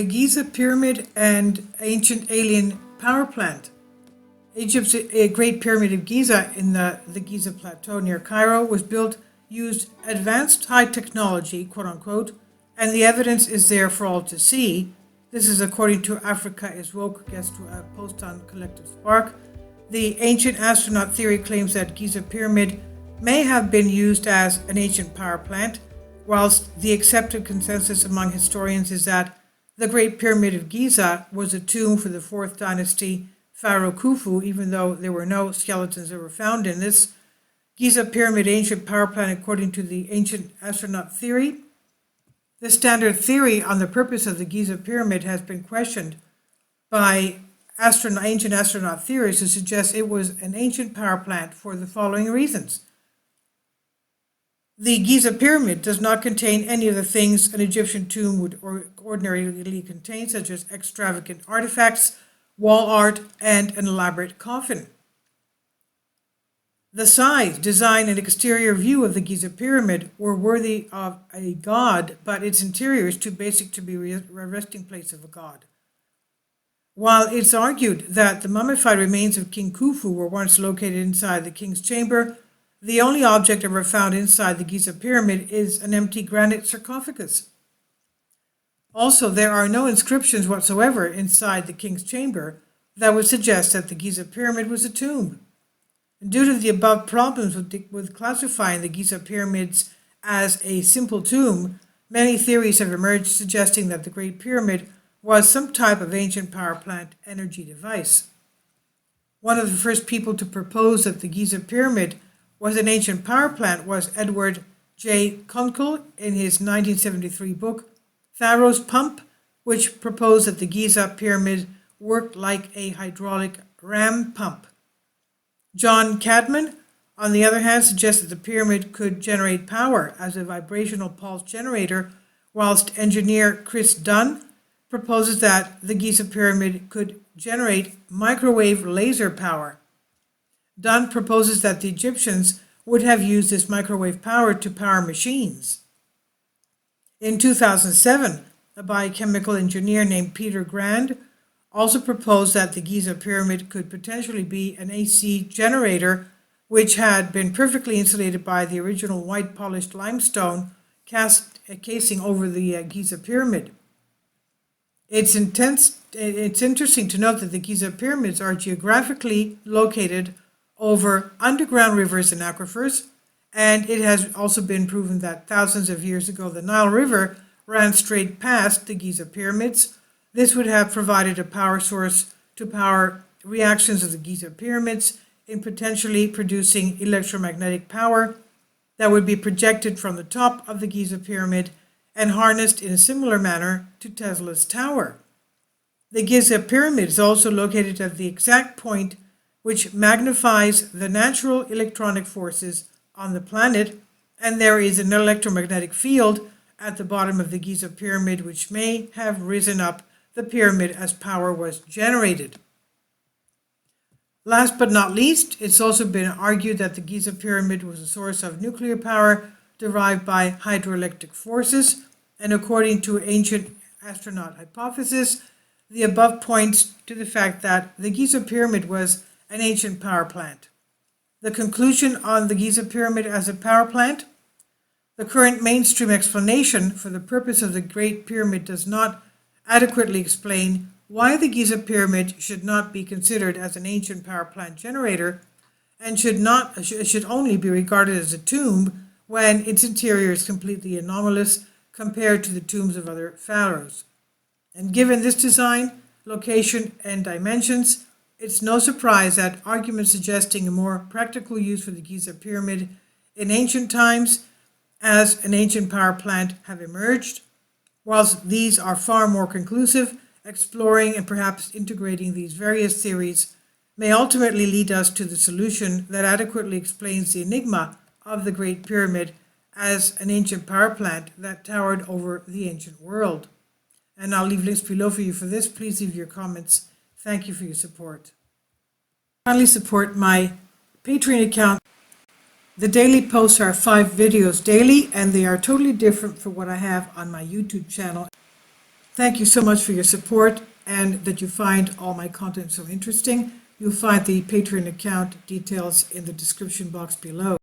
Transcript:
the Giza Pyramid and ancient alien power plant. Egypt's Great Pyramid of Giza in the Giza Plateau near Cairo was built, used advanced high technology, quote unquote, and the evidence is there for all to see. This is according to Africa is Woke guest post on Collective Spark. The ancient astronaut theory claims that Giza Pyramid may have been used as an ancient power plant, whilst the accepted consensus among historians is that the Great Pyramid of Giza was a tomb for the 4th dynasty Pharaoh Khufu, even though there were no skeletons that were found in this. Giza Pyramid ancient power plant according to the ancient astronaut theory. The standard theory on the purpose of the Giza Pyramid has been questioned by ancient astronaut theorists who suggest it was an ancient power plant for the following reasons. The Giza Pyramid does not contain any of the things an Egyptian tomb would ordinarily contain, such as extravagant artifacts, wall art, and an elaborate coffin. The size, design, and exterior view of the Giza Pyramid were worthy of a god, but its interior is too basic to be a resting place of a god. While it's argued that the mummified remains of King Khufu were once located inside the king's chamber, the only object ever found inside the Giza Pyramid is an empty granite sarcophagus. Also, there are no inscriptions whatsoever inside the king's chamber that would suggest that the Giza Pyramid was a tomb. Due to the above problems with classifying the Giza Pyramids as a simple tomb, many theories have emerged suggesting that the Great Pyramid was some type of ancient power plant energy device. One of the first people to propose that the Giza Pyramid was an ancient power plant was Edward J. Kunkel in his 1973 book, Pharaoh's Pump, which proposed that the Giza Pyramid worked like a hydraulic ram pump. John Cadman, on the other hand, suggested the pyramid could generate power as a vibrational pulse generator, whilst engineer Chris Dunn proposes that the Giza Pyramid could generate microwave laser power. Dunn proposes that the Egyptians would have used this microwave power to power machines. In 2007, a biochemical engineer named Peter Grand also proposed that the Giza Pyramid could potentially be an AC generator, which had been perfectly insulated by the original white polished limestone casing over the Giza Pyramid. It's interesting to note that the Giza Pyramids are geographically located over underground rivers and aquifers, and it has also been proven that thousands of years ago the Nile River ran straight past the Giza Pyramids. This would have provided a power source to power reactions of the Giza Pyramids in potentially producing electromagnetic power that would be projected from the top of the Giza Pyramid and harnessed in a similar manner to Tesla's tower. The Giza Pyramid is also located at the exact point which magnifies the natural electronic forces on the planet, and there is an electromagnetic field at the bottom of the Giza Pyramid which may have risen up the pyramid as power was generated. Last but not least, it's also been argued that the Giza Pyramid was a source of nuclear power derived by hydroelectric forces, and according to ancient astronaut hypothesis, the above points to the fact that the Giza Pyramid was an ancient power plant. The conclusion on the Giza Pyramid as a power plant: the current mainstream explanation for the purpose of the Great Pyramid does not adequately explain why the Giza Pyramid should not be considered as an ancient power plant generator and should only be regarded as a tomb when its interior is completely anomalous compared to the tombs of other pharaohs. And given this design, location, and dimensions, it's no surprise that arguments suggesting a more practical use for the Giza Pyramid in ancient times as an ancient power plant have emerged. Whilst these are far more conclusive, exploring and perhaps integrating these various theories may ultimately lead us to the solution that adequately explains the enigma of the Great Pyramid as an ancient power plant that towered over the ancient world. And I'll leave links below for you for this. Please leave your comments. Thank you for your support. Kindly support my Patreon account. The daily posts are 5 videos daily, and they are totally different from what I have on my YouTube channel. Thank you so much for your support and that you find all my content so interesting. You'll find the Patreon account details in the description box below.